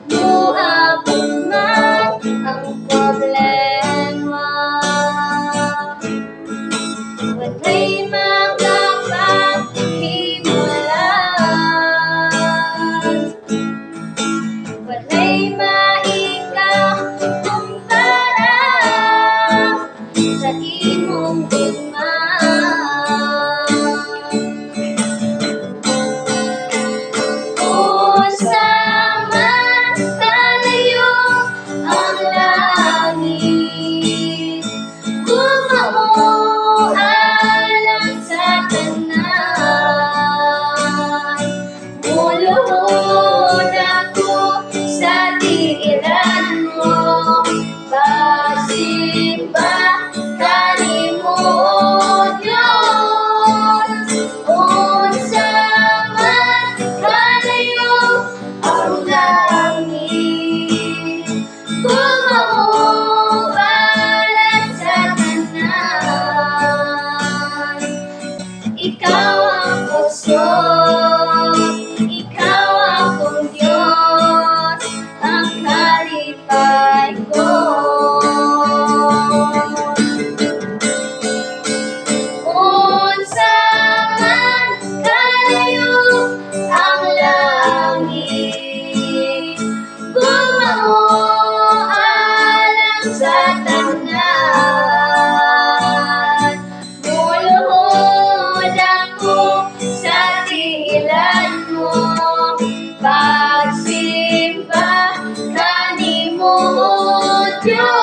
Muabot man ang problema, walay makapaghimulan, walay maikakumpara sa imong gugma. Unsa man kalayo ang langit, kung mao alang sa tanan, muluhod ako sa diiran mo, pagsimba kanimo, Diyos. Unsa man kalayo ang langit, kung mao alang sa tanan, ikaw ang puso, ikaw akong Diyos, ang kalipay ko. Unsa man kalayo ang langit, kung mao alang sa tanan, muluhod ako sa tiilan mo, pagsimba kanimo, Diyos.